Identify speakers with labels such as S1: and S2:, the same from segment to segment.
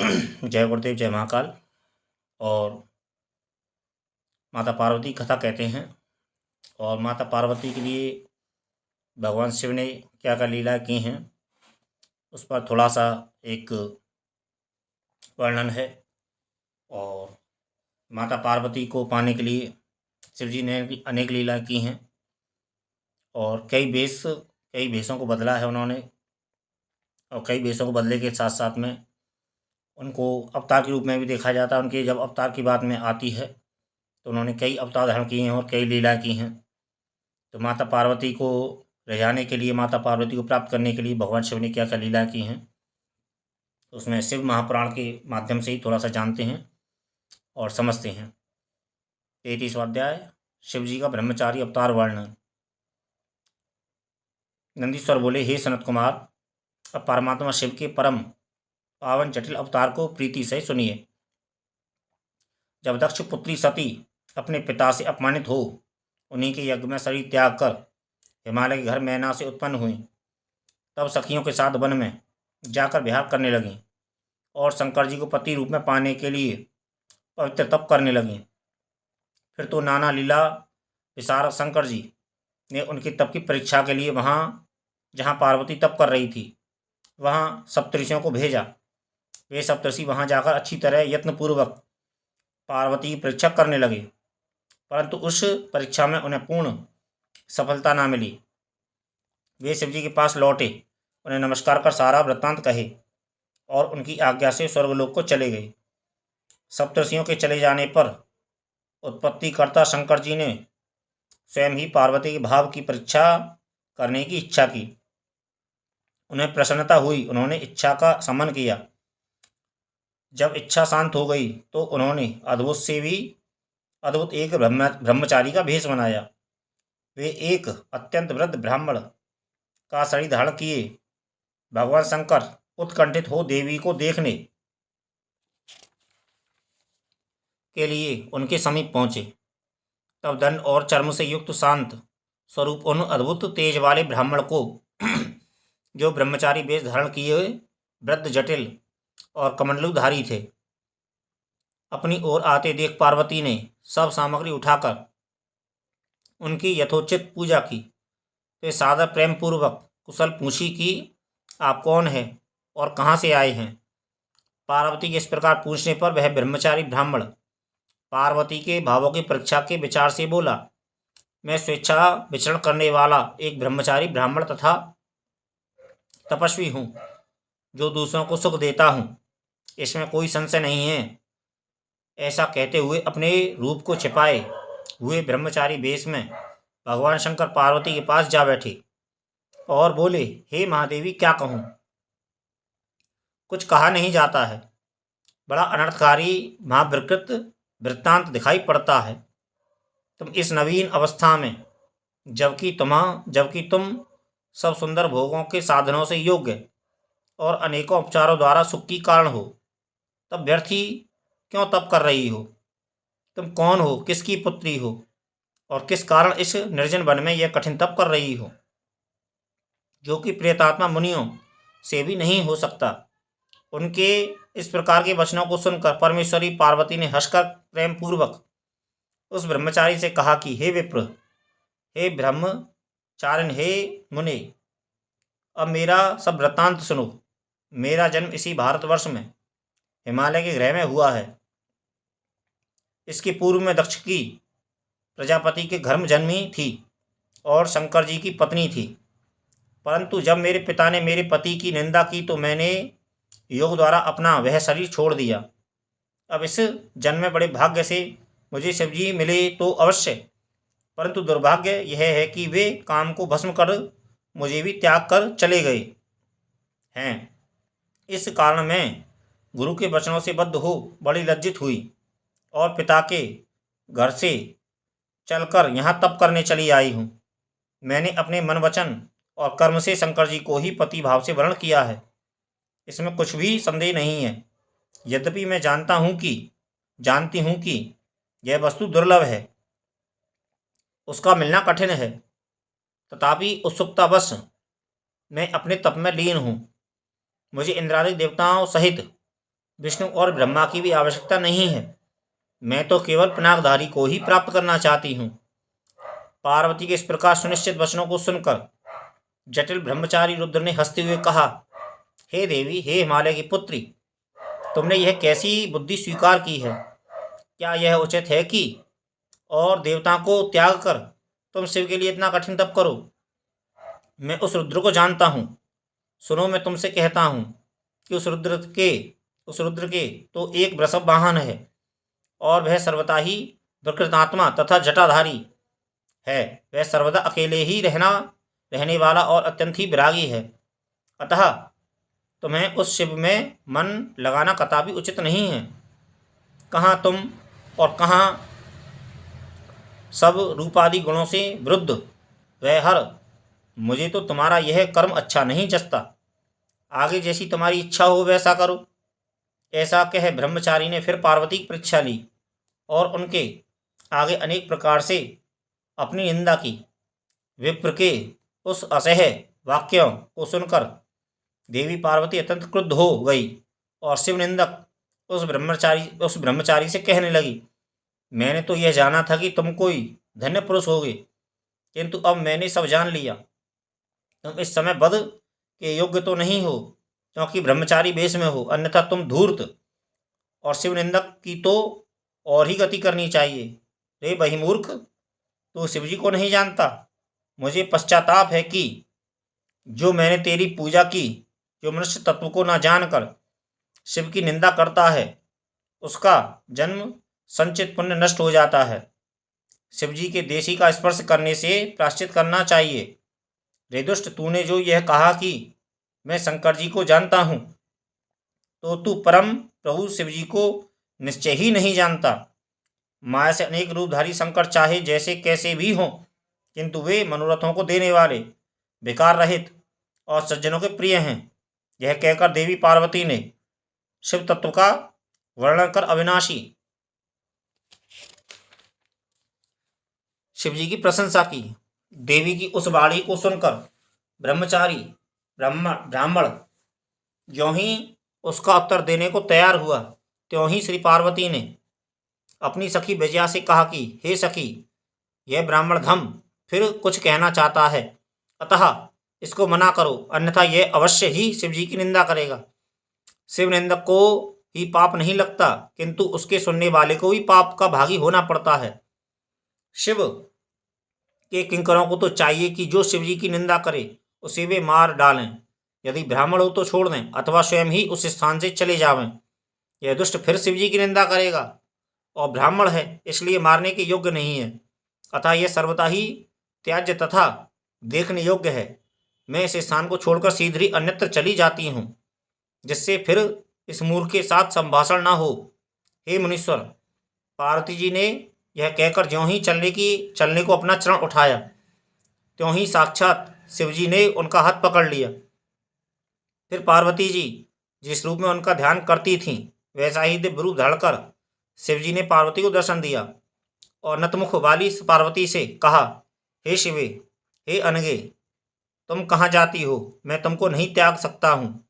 S1: जय गुरुदेव, जय महाकाल। और माता पार्वती कथा कहते हैं। और माता पार्वती के लिए भगवान शिव ने क्या क्या लीला की हैं उस पर थोड़ा सा एक वर्णन है। और माता पार्वती को पाने के लिए शिव जी ने अनेक लीला की हैं और कई भेषों को बदला है उन्होंने। और कई भेषों को बदले के साथ साथ में उनको अवतार के रूप में भी देखा जाता है। उनके जब अवतार की बात में आती है तो उन्होंने कई अवतार धारण किए हैं और कई लीला की हैं। तो माता पार्वती को रिझाने के लिए, माता पार्वती को प्राप्त करने के लिए भगवान शिव ने क्या क्या लीला की हैं तो उसमें शिव महापुराण के माध्यम से ही थोड़ा सा जानते हैं और समझते हैं। 33वां अध्याय, शिव जी का ब्रह्मचारी अवतार वर्णन। नंदीश्वर बोले, हे सनत कुमार, अब परमात्मा शिव के परम पावन जटिल अवतार को प्रीति से सुनिए। जब दक्ष पुत्री सती अपने पिता से अपमानित हो उन्हीं के यज्ञ में शरीर त्याग कर हिमालय के घर मैना से उत्पन्न हुई, तब सखियों के साथ वन में जाकर विहार करने लगीं और शंकर जी को पति रूप में पाने के लिए पवित्र तप करने लगीं। फिर तो नाना लीला विशारद शंकर जी ने उनके तप की परीक्षा के लिए वहाँ जहाँ पार्वती तप कर रही थी वहाँ सप्तऋषियों को भेजा। वे सप्तऋषि वहाँ जाकर अच्छी तरह यत्नपूर्वक पार्वती की परीक्षा करने लगे, परंतु उस परीक्षा में उन्हें पूर्ण सफलता ना मिली। वे शिव जी के पास लौटे, उन्हें नमस्कार कर सारा वृत्तांत कहे और उनकी आज्ञा से स्वर्गलोक को चले गए। सप्तऋषियों के चले जाने पर उत्पत्तिकर्ता शंकर जी ने स्वयं ही पार्वती के भाव की परीक्षा करने की इच्छा की। उन्हें प्रसन्नता हुई, उन्होंने इच्छा का समन किया। जब इच्छा शांत हो गई तो उन्होंने अद्भुत से भी अद्भुत एक ब्रह्मचारी का भेष बनाया। वे एक अत्यंत वृद्ध ब्राह्मण का शरीर धारण किए भगवान शंकर उत्कंठित हो देवी को देखने के लिए उनके समीप पहुंचे। तब दंड और चर्म से युक्त शांत स्वरूप उन अद्भुत तेज वाले ब्राह्मण को जो ब्रह्मचारी वेश धारण किए वृद्ध, जटिल और कमंडलूधारी थे, अपनी ओर आते देख पार्वती ने सब सामग्री उठाकर उनकी यथोचित पूजा की। वे सादर प्रेम पूर्वक कुशल पूछी कि आप कौन हैं और कहाँ से आए हैं। पार्वती के इस प्रकार पूछने पर वह ब्रह्मचारी ब्राह्मण पार्वती के भावों की परीक्षा के विचार से बोला, मैं स्वेच्छा विचरण करने वाला एक ब्रह्मचारी ब्राह्मण तथा तपस्वी हूँ, जो दूसरों को सुख देता हूँ, इसमें कोई संशय नहीं है। ऐसा कहते हुए अपने रूप को छिपाए हुए ब्रह्मचारी वेश में भगवान शंकर पार्वती के पास जा बैठे और बोले, हे महादेवी, क्या कहूँ, कुछ कहा नहीं जाता है। बड़ा अनर्थकारी महाविकृत वृत्तांत दिखाई पड़ता है। तुम इस नवीन अवस्था में जबकि तुम सब सुंदर भोगों के साधनों से योग्य और अनेकों उपचारों द्वारा सुख की कारण हो, तब व्यर्थ ही क्यों तप कर रही हो। तुम कौन हो, किसकी पुत्री हो और किस कारण इस निर्जन वन में यह कठिन तप कर रही हो, जो कि प्रेतात्मा मुनियों से भी नहीं हो सकता। उनके इस प्रकार के वचनों को सुनकर परमेश्वरी पार्वती ने हंसकर प्रेम पूर्वक उस ब्रह्मचारी से कहा कि हे विप्र, हे ब्रह्मचारिण, हे मुने, अब मेरा सब वृत्तांत सुनो। मेरा जन्म इसी भारतवर्ष में हिमालय के ग्रह में हुआ है। इसके पूर्व में दक्ष की प्रजापति के घर में जन्मी थी और शंकर जी की पत्नी थी, परंतु जब मेरे पिता ने मेरे पति की निंदा की तो मैंने योग द्वारा अपना वह शरीर छोड़ दिया। अब इस जन्म में बड़े भाग्य से मुझे शिव जी मिले तो अवश्य, परंतु दुर्भाग्य यह है कि वे काम को भस्म कर मुझे भी त्याग कर चले गए हैं। इस कारण मैं गुरु के वचनों से बद्ध हो बड़ी लज्जित हुई और पिता के घर से चलकर यहाँ तप करने चली आई हूँ। मैंने अपने मन, वचन और कर्म से शंकर जी को ही पति भाव से वर्ण किया है, इसमें कुछ भी संदेह नहीं है। यद्यपि मैं जानती हूँ कि यह वस्तु दुर्लभ है, उसका मिलना कठिन है, तथापि उत्सुकतावश मैं अपने तप में लीन हूँ। मुझे इंद्रादि देवताओं सहित विष्णु और ब्रह्मा की भी आवश्यकता नहीं है। मैं तो केवल पिनाकधारी को ही प्राप्त करना चाहती हूँ। पार्वती के इस प्रकार सुनिश्चित वचनों को सुनकर जटिल ब्रह्मचारी रुद्र ने हंसते हुए कहा, हे देवी, हे हिमालय की पुत्री, तुमने यह कैसी बुद्धि स्वीकार की है? क्या यह उचित है कि और देवता को त्याग कर तुम शिव के लिए इतना कठिन तप करो? मैं उस रुद्र को जानता हूँ। सुनो, मैं तुमसे कहता हूँ कि उस रुद्र के तो एक वृषभ वाहन है और वह सर्वथा ही विकृतात्मा तथा जटाधारी है। वह सर्वदा अकेले ही रहने वाला और अत्यंत ही विरागी है। अतः तुम्हें उस शिव में मन लगाना कदापि उचित नहीं है। कहाँ तुम और कहाँ सब रूपादि गुणों से वृद्ध वह हर। मुझे तो तुम्हारा यह कर्म अच्छा नहीं जचता। आगे जैसी तुम्हारी इच्छा हो वैसा करो। ऐसा कह ब्रह्मचारी ने फिर पार्वती की परीक्षा ली और उनके आगे अनेक प्रकार से अपनी निंदा की। विप्र के उस असह्य वाक्यों को सुनकर देवी पार्वती अत्यंत क्रुद्ध हो गई और शिव निंदक उस ब्रह्मचारी से कहने लगी, मैंने तो यह जाना था कि तुम कोई धन्य पुरुष होगे, किंतु अब मैंने सब जान लिया। तुम इस समय वध के योग्य तो नहीं हो, क्योंकि ब्रह्मचारी वेश में हो, अन्यथा तुम धूर्त और शिव निंदक की तो और ही गति करनी चाहिए। रे बहिमूर्ख, तू शिवजी को नहीं जानता। मुझे पश्चाताप है कि जो मैंने तेरी पूजा की, जो मनुष्य तत्व को न जानकर शिव की निंदा करता है, उसका जन्म संचित पुण्य नष्ट हो जाता है। शिवजी के देशी का स्पर्श करने से प्रायश्चित करना चाहिए। रे दुष्ट, तूने जो यह कहा कि मैं शंकर जी को जानता हूँ, तो तू परम प्रभु शिवजी को निश्चय ही नहीं जानता। माया से अनेक रूपधारी शंकर चाहे जैसे कैसे भी हों, किंतु वे मनोरथों को देने वाले, विकार रहित और सज्जनों के प्रिय हैं। यह कहकर देवी पार्वती ने शिव तत्व का वर्णन कर अविनाशी शिवजी की प्रशंसा की। देवी की उस वाणी को सुनकर ब्रह्मचारी ब्राह्मण ज्यों ही उसका उत्तर देने को तैयार हुआ, त्यों ही श्री पार्वती ने अपनी सखी विजया से कहा कि हे सखी, यह ब्राह्मण धम फिर कुछ कहना चाहता है, अतः इसको मना करो, अन्यथा यह अवश्य ही शिवजी की निंदा करेगा। शिव निंदक को ही पाप नहीं लगता, किंतु उसके सुनने वाले को भी पाप का भागी होना पड़ता है। शिव के किंकरों को तो चाहिए कि जो शिवजी की निंदा करे उसे वे मार डालें। यदि ब्राह्मण हो तो छोड़ दें अथवा स्वयं ही उस स्थान से चले जावें। यह दुष्ट फिर शिवजी की निंदा करेगा और ब्राह्मण है इसलिए मारने के योग्य नहीं है, अतः यह सर्वथा ही त्याज्य तथा देखने योग्य है। मैं इस स्थान को छोड़कर सीधे अन्यत्र चली जाती हूँ, जिससे फिर इस मूर्ख के साथ संभाषण न हो। हे मुनीश्वर, पार्वती जी ने यह कहकर ज्यों ही चलने को अपना चरण उठाया, त्यों ही साक्षात शिवजी ने उनका हाथ पकड़ लिया। फिर पार्वती जी जिस रूप में उनका ध्यान करती थीं, वैसा ही दिव्य रूप धारण कर शिवजी ने पार्वती को दर्शन दिया और नतमुख वाली पार्वती से कहा, हे शिवे, हे अनगे, तुम कहाँ जाती हो? मैं तुमको नहीं त्याग सकता हूँ।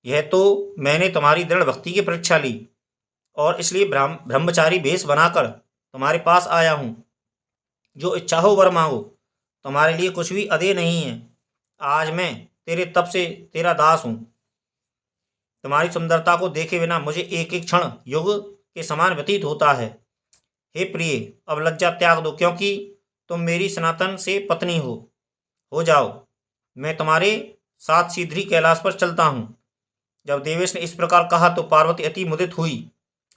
S1: यह तो मैंने तुम्हारी दृढ़ भक्ति की परीक्षा ली और इसलिए ब्रह्मचारी वेश बनाकर तुम्हारे पास आया हूँ। जो इच्छा हो वर मांगो, तुम्हारे लिए कुछ भी अदेय नहीं है। आज मैं तेरे तप से तेरा दास हूँ। तुम्हारी सुंदरता को देखे बिना मुझे एक एक क्षण युग के समान व्यतीत होता है। हे प्रिय, अब लज्जा त्याग दो, क्योंकि तुम मेरी सनातन से पत्नी हो जाओ। मैं तुम्हारे साथ शीघ्र कैलाश पर चलता हूँ। जब देवेश ने इस प्रकार कहा तो पार्वती अति मुदित हुई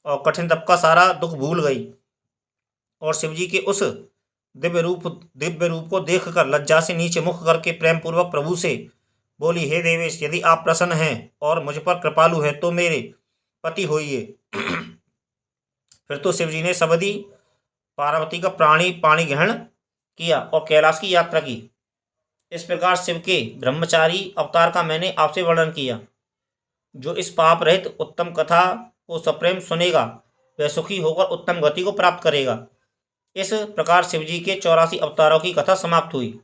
S1: और कठिन तप का सारा दुख भूल गई और शिवजी के उस दिव्य रूप को देखकर लज्जा से नीचे मुख करके प्रेम पूर्वक प्रभु से बोली, हे देवेश, यदि आप प्रसन्न हैं और मुझ पर कृपालु हैं तो मेरे पति होइए। फिर तो शिवजी ने सबदी पार्वती का पाणी ग्रहण किया और कैलाश की यात्रा की। इस प्रकार शिव के ब्रह्मचारी अवतार का मैंने आपसे वर्णन किया। जो इस पाप रहित उत्तम कथा को सप्रेम सुनेगा वह सुखी होकर उत्तम गति को प्राप्त करेगा। इस प्रकार शिवजी के 84 अवतारों की कथा समाप्त हुई।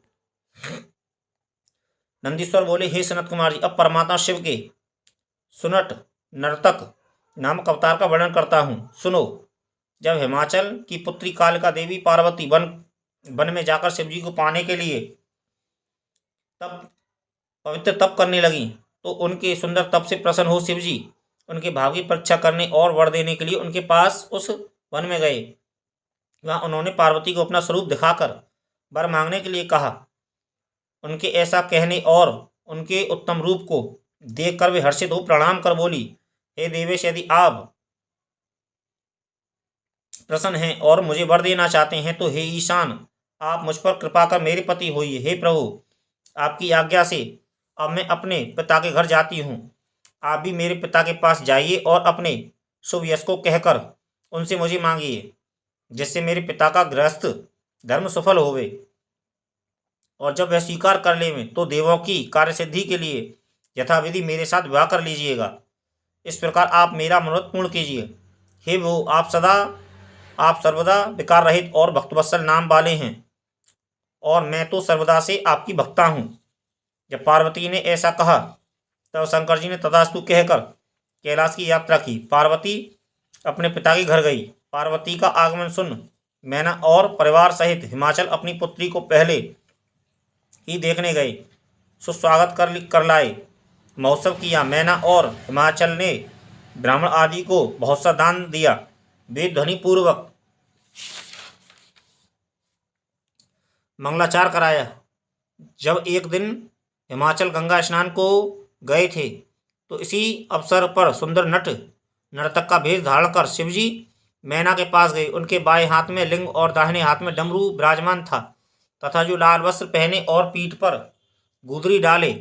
S1: नंदीश्वर बोले, हे सनत कुमार जी, अब परमात्मा शिव के सुनट नर्तक नामक अवतार का वर्णन करता हूँ। सुनो। जब हिमाचल की पुत्री कालिका देवी पार्वती वन में जाकर शिवजी को पाने के लिए तब पवित्र तप करने लगी, तो उनके सुंदर तप से प्रसन्न हो शिवजी उनके भाव की परीक्षा करने और वर देने के लिए उनके पास उस वन में गए। वहाँ उन्होंने पार्वती को अपना स्वरूप दिखाकर वर मांगने के लिए कहा। उनके ऐसा कहने और उनके उत्तम रूप को देखकर वे हर्षित हो प्रणाम कर बोली, हे देवेश, यदि आप प्रसन्न हैं और मुझे वर देना चाहते हैं तो हे ईशान, आप मुझ पर कृपा कर मेरे पति होइए। हे प्रभु, आपकी आज्ञा से अब मैं अपने पिता के घर जाती हूँ। आप भी मेरे पिता के पास जाइए और अपने शुभ यश को कहकर उनसे मुझे मांगिए, जिससे मेरे पिता का गृहस्थ धर्म सफल होवे। और जब वह स्वीकार कर लेवे तो देवों की कार्य सिद्धि के लिए यथाविधि मेरे साथ विवाह कर लीजिएगा। इस प्रकार आप मेरा मनोरथ पूर्ण कीजिए। हे वो, आप सर्वदा विकार रहित और भक्तवत्सल नाम वाले हैं, और मैं तो सर्वदा से आपकी भक्ता हूँ। जब पार्वती ने ऐसा कहा तब शंकर जी ने तथास्तु कहकर कैलाश की यात्रा की। पार्वती अपने पिता के घर गई। पार्वती का आगमन सुन मैना और परिवार सहित हिमाचल अपनी पुत्री को पहले ही देखने गए। सुस्वागत कर लाए, महोत्सव किया। मैना और हिमाचल ने ब्राह्मण आदि को बहुत सा दान दिया। वेद ध्वनि पूर्वक मंगलाचार कराया। जब एक दिन हिमाचल गंगा स्नान को गए थे तो इसी अवसर पर सुंदर नर्तक का भेष धारण कर शिवजी मैना के पास गए। उनके बाएं हाथ में लिंग और दाहिने हाथ में डमरू विराजमान था, तथा जो लाल वस्त्र पहने और पीठ पर गुदरी डाले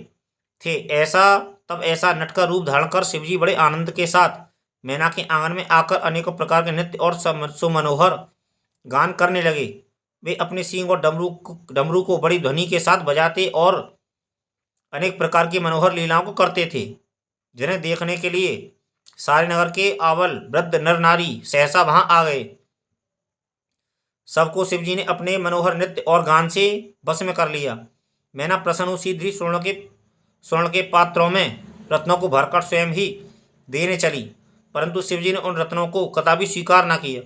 S1: थे, ऐसा नट का रूप धारण कर शिवजी बड़े आनंद के साथ मैना के आंगन में आकर अनेकों प्रकार के नृत्य और सुमनोहर गान करने लगे। वे अपने सींग और डमरू को बड़ी ध्वनि के साथ बजाते और अनेक प्रकार की मनोहर लीलाओं को करते थे, जिन्हें देखने के लिए सारे नगर के आवल वृद्ध नर नारी सहसा वहां आ गए। सबको शिवजी ने अपने मनोहर नृत्य और गान से बस में कर लिया। मैना प्रसन्न शीघ्र स्वर्ण के पात्रों में रत्नों को भरकर स्वयं ही देने चली, परंतु शिवजी ने उन रत्नों को कदापि स्वीकार न किया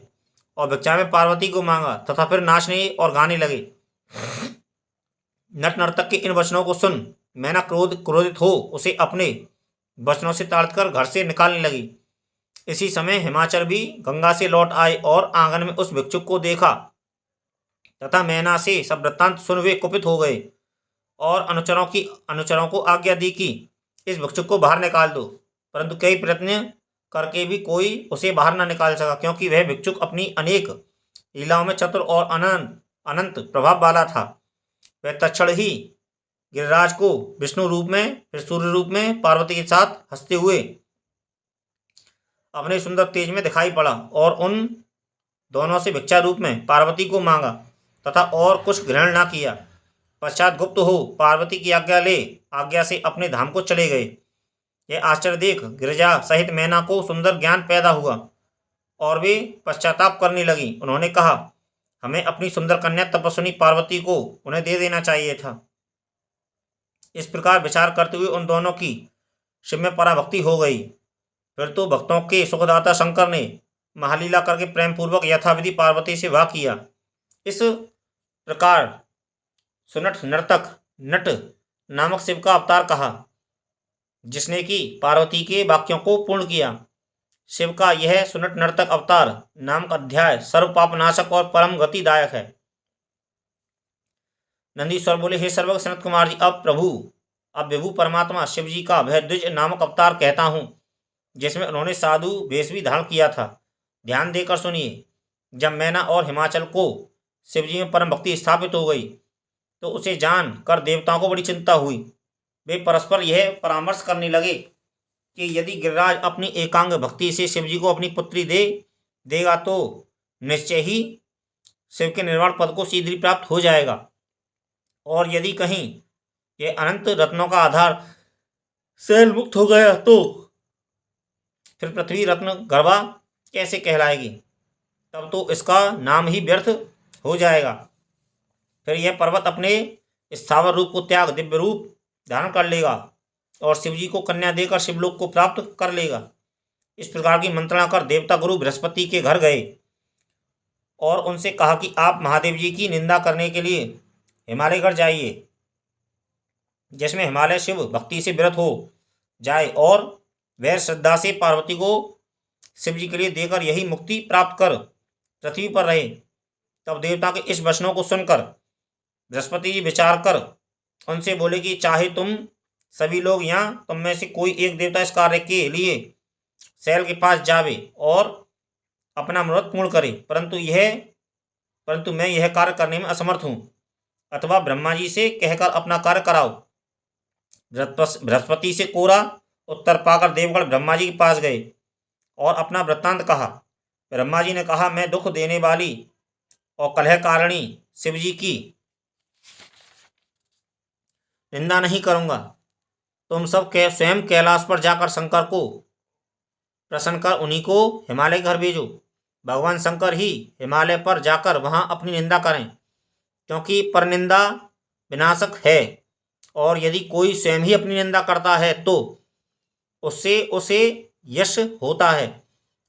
S1: और भिक्षा में पार्वती को मांगा तथा फिर नाचने और गाने लगे। नट नर्तक के इन वचनों को सुन मैना क्रोधित हो उसे अपने वचनों से ताड़कर घर से निकालने लगी। इसी समय हिमाचल भी गंगा से लौट आए और आंगन में उस भिक्षुक को देखा तथा मैना से सब वृत्तांत सुन वे कुपित हो गए और अनुचरों को आज्ञा दी कि इस भिक्षुक को बाहर निकाल दो, परंतु कई प्रयत्न करके भी कोई उसे बाहर न निकाल सका, क्योंकि वह भिक्षुक अपनी अनेक लीलाओं में चतुर और अनंत प्रभाव वाला था। वह तत्क्षण ही गिरिराज को विष्णु रूप में फिर सूर्य रूप में पार्वती के साथ हंसते हुए अपने सुंदर तेज में दिखाई पड़ा और उन दोनों से भिक्षा रूप में पार्वती को मांगा तथा और कुछ ग्रहण न किया। पश्चात गुप्त हो पार्वती की आज्ञा से अपने धाम को चले गए। यह आश्चर्य देख गिरिजा सहित मैना को सुंदर ज्ञान पैदा हुआ और वे पश्चाताप करने लगी। उन्होंने कहा, हमें अपनी सुंदर कन्या तपस्विनी पार्वती को उन्हें दे देना चाहिए था। इस प्रकार विचार करते हुए उन दोनों की शिव में पराभक्ति हो गई। फिर तो भक्तों के सुखदाता शंकर ने महालीला करके प्रेम पूर्वक यथाविधि पार्वती से विवाह किया। इस प्रकार सुनट नर्तक नट नामक शिव का अवतार कहा, जिसने कि पार्वती के वाक्यों को पूर्ण किया। शिव का यह सुनट नर्तक अवतार नामक अध्याय सर्व पापनाशक और परम गतिदायक है। नंदीश्वर बोले, हे सर्वज्ञ सनत कुमार जी, अब विभु परमात्मा शिव जी का वह द्विज नामक अवतार कहता हूँ, जिसमें उन्होंने साधु वेश भी धारण किया था। ध्यान देकर सुनिए। जब मैना और हिमाचल को शिव जी में परम भक्ति स्थापित हो गई तो उसे जान कर देवताओं को बड़ी चिंता हुई। वे परस्पर यह परामर्श करने लगे कि यदि गिरिराज अपनी एकांग भक्ति से शिव जी को अपनी पुत्री देगा तो निश्चय ही शिव के निर्वाण पद को शीघ्र प्राप्त हो जाएगा, और यदि कहीं यह अनंत रत्नों का आधार शैल मुक्त हो गया तो फिर पृथ्वी रत्न गर्भा कैसे कहलाएगी, तब तो इसका नाम ही व्यर्थ हो जाएगा। फिर यह पर्वत अपने स्थावर रूप को त्याग दिव्य रूप धारण कर लेगा और शिवजी को कन्या देकर शिवलोक को प्राप्त कर लेगा। इस प्रकार की मंत्रणा कर देवता गुरु बृहस्पति के घर गए और उनसे कहा कि आप महादेव जी की निंदा करने के लिए हिमालय घर जाइए, जिसमें हिमालय शिव भक्ति से व्रत हो जाए और वह श्रद्धा से पार्वती को शिव जी के लिए देकर यही मुक्ति प्राप्त कर पृथ्वी पर रहे। तब देवता के इस वचनों को सुनकर बृहस्पति जी विचार कर उनसे बोले कि चाहे तुम सभी लोग यहाँ तुम में से कोई एक देवता इस कार्य के लिए शैल के पास जावे और अपना मनोरथ पूर्ण करे, परंतु मैं यह कार्य करने में असमर्थ हूँ, अथवा ब्रह्मा जी से कहकर अपना कार्य कराओ। बृहस्पति से कोरा उत्तर पाकर देवगण ब्रह्मा जी के पास गए और अपना वृत्तांत कहा। ब्रह्मा जी ने कहा, मैं दुख देने वाली और कलह कारिणी शिव जी की निंदा नहीं करूंगा। तुम सब स्वयं कैलाश पर जाकर शंकर को प्रसन्न कर उन्हीं को हिमालय घर भेजो। भगवान शंकर ही हिमालय पर जाकर वहां अपनी निंदा करें, क्योंकि परनिंदा विनाशक है और यदि कोई स्वयं ही अपनी निंदा करता है तो उससे उसे यश होता है।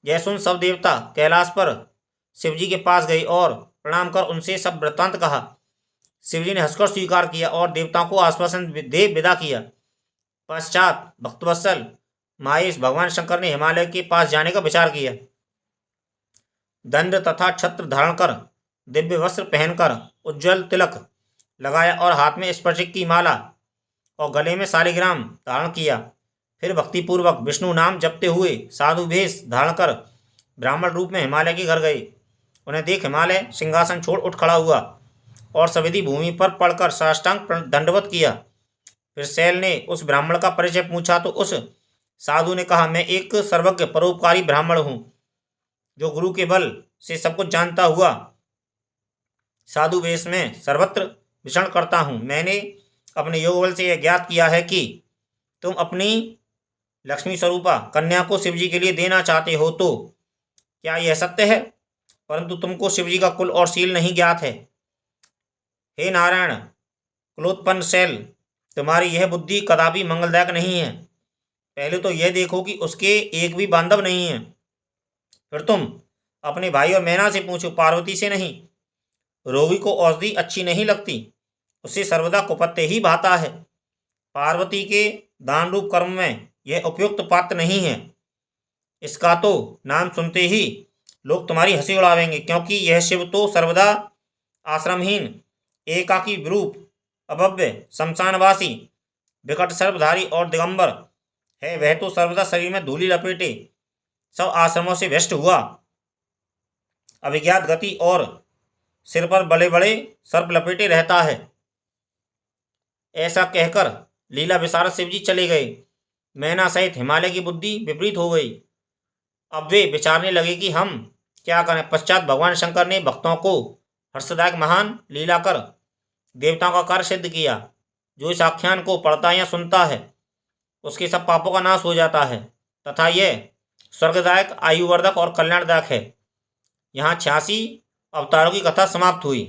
S1: यह सुन सब देवता कैलाश पर शिव जी के पास गए और प्रणाम कर उनसे सब वृत्तांत कहा। शिव जी ने हंसकर स्वीकार किया और देवताओं को आश्वासन दे विदा किया। पश्चात भक्तवत्सल माहेश भगवान शंकर ने हिमालय के पास जाने का विचार किया। दंड तथा छत्र धारण कर, दिव्य वस्त्र पहनकर, उज्ज्वल तिलक लगाया और हाथ में स्पर्शिक की माला और गले में शालिग्राम धारण किया। फिर भक्तिपूर्वक विष्णु नाम जपते हुए साधु वेश धारण कर ब्राह्मण रूप में हिमालय के घर गए। उन्हें देख हिमालय सिंहासन छोड़ उठ खड़ा हुआ और सविधि भूमि पर पड़कर साष्टांग दंडवत किया। फिर शैल ने उस ब्राह्मण का परिचय पूछा तो उस साधु ने कहा, मैं एक सर्वज्ञ परोपकारी ब्राह्मण हूँ, जो गुरु के बल से सब कुछ जानता हुआ साधु वेश में सर्वत्र विचरण करता हूँ। मैंने अपने योग बल से यह ज्ञात किया है कि तुम अपनी लक्ष्मी स्वरूपा कन्या को शिव जी के लिए देना चाहते हो, तो क्या यह सत्य है? परंतु तुमको शिव जी का कुल और शील नहीं ज्ञात है। हे नारायण कुलोत्पन्न शैल, तुम्हारी यह बुद्धि कदापि मंगलदायक नहीं है। पहले तो यह देखो कि उसके एक भी बांधव नहीं है, फिर तुम अपने भाई और मैना से पूछो, पार्वती से नहीं। रोगी को औषधि अच्छी नहीं लगती, उससे सर्वदा कुपत्ते ही भाता है। पार्वती के दान रूप कर्म में यह उपयुक्त पात्र नहीं है। इसका तो नाम सुनते ही लोग तुम्हारी हंसी उड़ावेंगे, क्योंकि यह शिव तो सर्वदा आश्रमहीन, एकाकी विरूप, अभव्य, शमशानवासी, विकट सर्पधारी और दिगंबर है। वह तो सर्वदा शरीर में धूलि लपेटे सब आश्रमों से भ्रष्ट हुआ, अभिज्ञात गति और सिर पर बड़े बड़े सर्प लपेटे रहता है। ऐसा कहकर लीला विशारद शिव जी चले गए। मैना सहित हिमालय की बुद्धि विपरीत हो गई। अब वे विचारने लगे कि हम क्या करें। पश्चात भगवान शंकर ने भक्तों को हर्षदायक महान लीला कर देवताओं का कार्य सिद्ध किया। जो इस आख्यान को पढ़ता या सुनता है उसके सब पापों का नाश हो जाता है तथा यह स्वर्गदायक, आयुवर्धक और कल्याणदायक है। यहाँ 86 अवतारों की कथा समाप्त हुई।